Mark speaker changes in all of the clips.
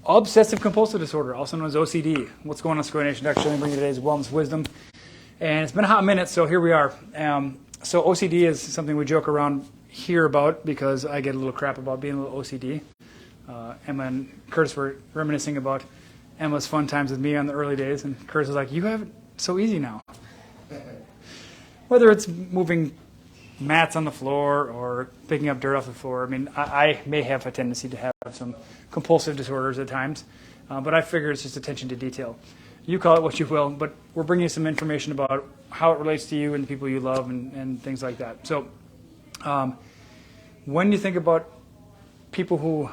Speaker 1: Obsessive Compulsive Disorder, also known as OCD. What's going on, Secoya Nation? Dr. Shilling bringing you today's wellness wisdom. And it's been a hot minute, so here we are. So OCD is something we joke around here about because I get a little crap about being a little OCD. Emma and Curtis were reminiscing about Emma's fun times with me on the early days, and Curtis was like, "You have it so easy now." Whether it's moving mats on the floor or picking up dirt off the floor. I mean, I may have a tendency to have some compulsive disorders at times, but I figure it's just attention to detail. You call it what you will, but we're bringing you some information about how it relates to you and the people you love and things like that. So when you think about people who,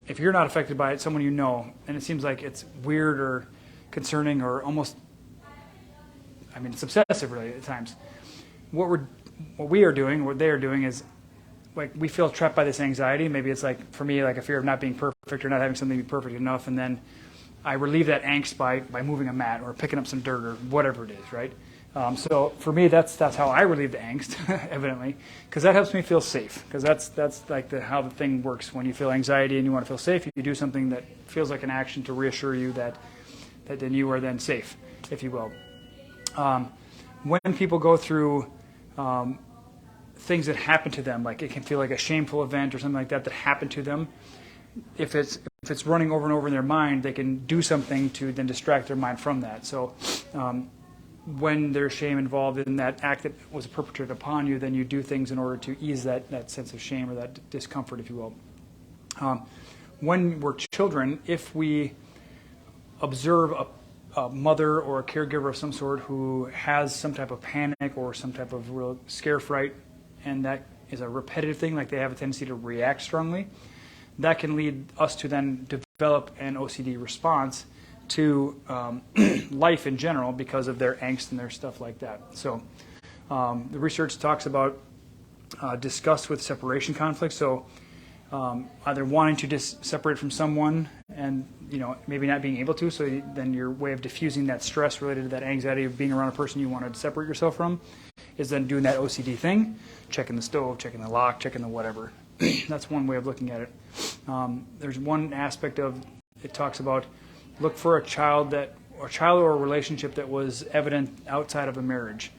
Speaker 1: if you're not affected by it, someone you know, and it seems like it's weird or concerning or almost, I mean, it's obsessive really at times. What they are doing is, like, we feel trapped by this anxiety. Maybe it's like, for me, like a fear of not being perfect or not having something be perfect enough, and then I relieve that angst by moving a mat or picking up some dirt or whatever it is, right? So for me, that's how I relieve the angst, evidently, because that helps me feel safe. Because that's like how the thing works. When you feel anxiety and you want to feel safe, you do something that feels like an action to reassure you that then you are then safe, if you will. When people go through things that happen to them, like it can feel like a shameful event or something like that happened to them, if it's running over and over in their mind, they can do something to then distract their mind from that. So when there's shame involved in that act that was perpetrated upon you, then you do things in order to ease that sense of shame or that discomfort, if you will. When we're children, if we observe a mother or a caregiver of some sort who has some type of panic or some type of real scare fright, and that is a repetitive thing, like they have a tendency to react strongly, that can lead us to then develop an OCD response to life in general because of their angst and their stuff like that. So the research talks about disgust with separation conflict. So either wanting to separate from someone and maybe not being able to, so then your way of diffusing that stress related to that anxiety of being around a person you wanted to separate yourself from is then doing that OCD thing, checking the stove, checking the lock, checking the whatever. That's one way of looking at it. There's one aspect of it talks about look for a child or a relationship that was evident outside of a marriage.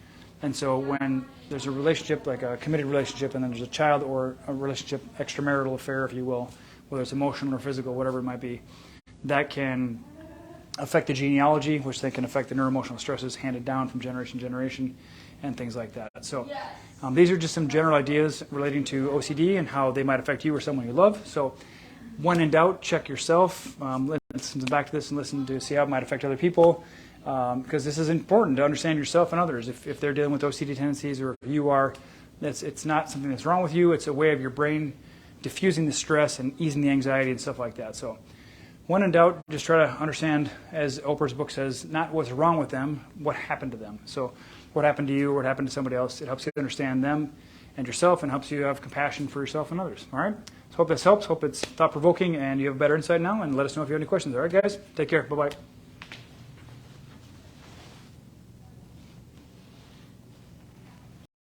Speaker 1: And so when there's a relationship, like a committed relationship, and then there's a child or a relationship, extramarital affair, if you will, whether it's emotional or physical, whatever it might be, that can affect the genealogy, which then can affect the neuroemotional stresses handed down from generation to generation, and things like that. So these are just some general ideas relating to OCD and how they might affect you or someone you love. So when in doubt, check yourself. Listen back to this and listen to see how it might affect other people, because this is important to understand yourself and others. If they're dealing with OCD tendencies or if you are, it's not something that's wrong with you. It's a way of your brain diffusing the stress and easing the anxiety and stuff like that. So when in doubt, just try to understand, as Oprah's book says, not what's wrong with them, what happened to them. So what happened to you, what happened to somebody else. It helps you understand them and yourself and helps you have compassion for yourself and others. All right? So hope this helps. Hope it's thought-provoking and you have better insight now. And let us know if you have any questions. All right, guys? Take care. Bye-bye.